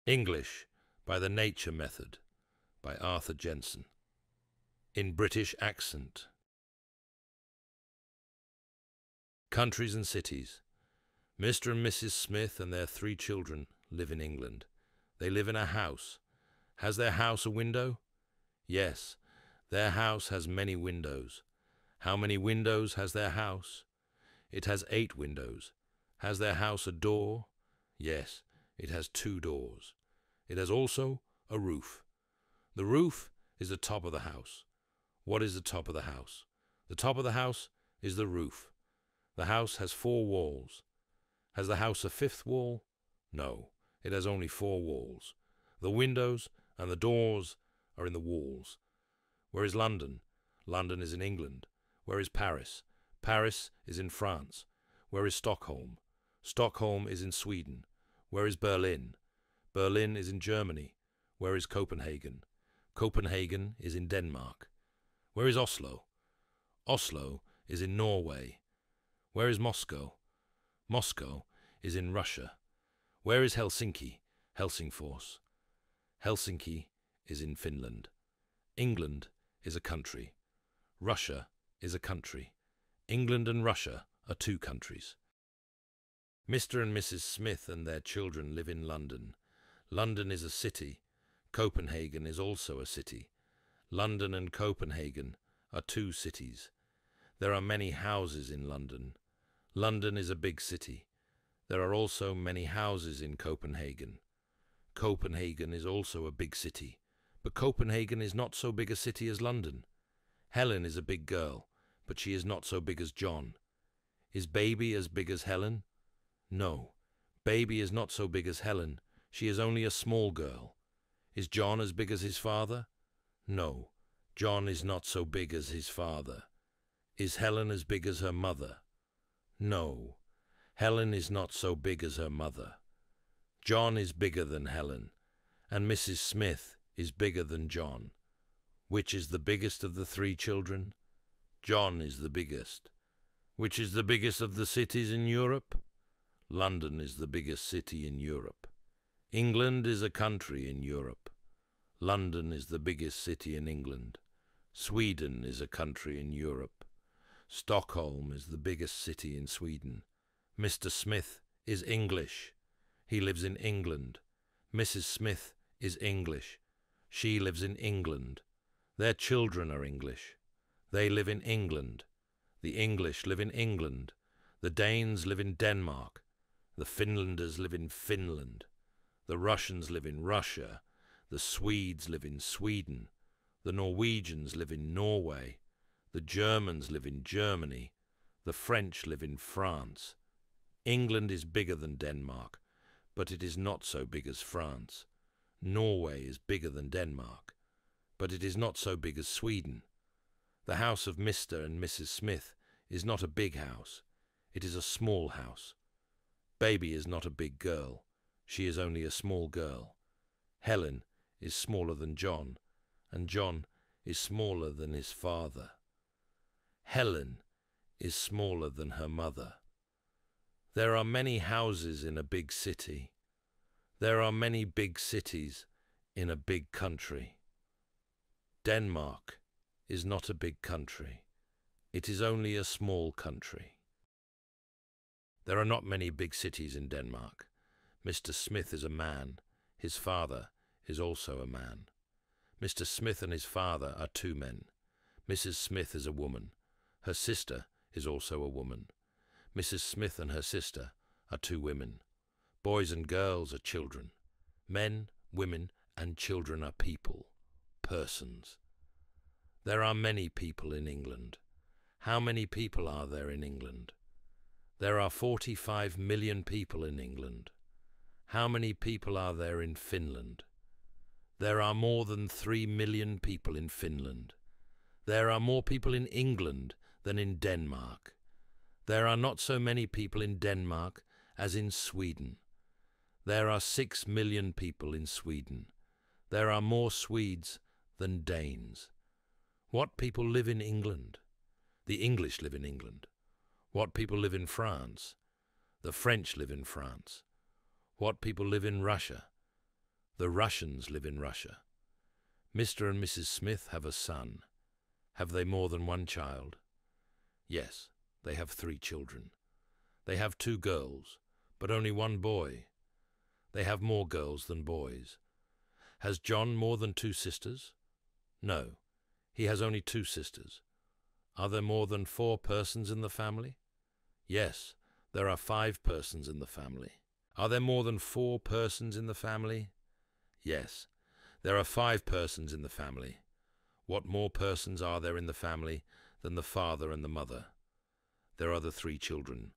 English by the Nature Method by Arthur Jensen. In British accent. Countries and cities. Mr. and Mrs. Smith and their 3 children live in England. They live in a house. Has their house a window? Yes, their house has many windows. How many windows has their house? It has 8 windows. Has their house a door? Yes, it has 2 doors. It has also a roof. The roof is the top of the house. What is the top of the house? The top of the house is the roof. The house has 4 walls. Has the house a 5th wall? No, it has only 4 walls. The windows and the doors are in the walls. Where is London? London is in England. Where is Paris? Paris is in France. Where is Stockholm? Stockholm is in Sweden. Where is Berlin? Berlin is in Germany. Where is Copenhagen? Copenhagen is in Denmark. Where is Oslo? Oslo is in Norway. Where is Moscow? Moscow is in Russia. Where is Helsinki? Helsingfors. Helsinki is in Finland. England is a country. Russia is a country. England and Russia are 2 countries. Mr. and Mrs. Smith and their children live in London. London is a city. Copenhagen is also a city. London and Copenhagen are 2 cities. There are many houses in London. London is a big city. There are also many houses in Copenhagen. Copenhagen is also a big city, but Copenhagen is not so big a city as London. Helen is a big girl, but she is not so big as John. Is Baby as big as Helen? No, Baby is not so big as Helen. She is only a small girl. Is John as big as his father? No, John is not so big as his father. Is Helen as big as her mother? No, Helen is not so big as her mother. John is bigger than Helen, and Mrs. Smith is bigger than John. Which is the biggest of the 3 children? John is the biggest. Which is the biggest of the cities in Europe? London is the biggest city in Europe. England is a country in Europe. London is the biggest city in England. Sweden is a country in Europe. Stockholm is the biggest city in Sweden. Mr. Smith is English. He lives in England. Mrs. Smith is English. She lives in England. Their children are English. They live in England. The English live in England. The Danes live in Denmark. The Finlanders live in Finland. The Russians live in Russia. The Swedes live in Sweden. The Norwegians live in Norway. The Germans live in Germany. The French live in France. England is bigger than Denmark, but it is not so big as France. Norway is bigger than Denmark, but it is not so big as Sweden. The house of Mr. and Mrs. Smith is not a big house. It is a small house. Baby is not a big girl. She is only a small girl. Helen is smaller than John, and John is smaller than his father. Helen is smaller than her mother. There are many houses in a big city. There are many big cities in a big country. Denmark is not a big country. It is only a small country. There are not many big cities in Denmark. Mr. Smith is a man. His father is also a man. Mr. Smith and his father are 2 men. Mrs. Smith is a woman. Her sister is also a woman. Mrs. Smith and her sister are 2 women. Boys and girls are children. Men, women, and children are people, persons. There are many people in England. How many people are there in England? There are 45 million people in England. How many people are there in Finland? There are more than 3 million people in Finland. There are more people in England than in Denmark. There are not so many people in Denmark as in Sweden. There are 6 million people in Sweden. There are more Swedes than Danes. What people live in England? The English live in England. What people live in France? The French live in France. What people live in Russia? The Russians live in Russia. Mr. and Mrs. Smith have a son. Have they more than one child? Yes, they have 3 children. They have 2 girls, but only 1 boy. They have more girls than boys. Has John more than 2 sisters? No, he has only 2 sisters. Are there more than 4 persons in the family? Yes, there are 5 persons in the family. Are there more than 4 persons in the family? Yes, there are 5 persons in the family. What more persons are there in the family than the father and the mother? There are the 3 children.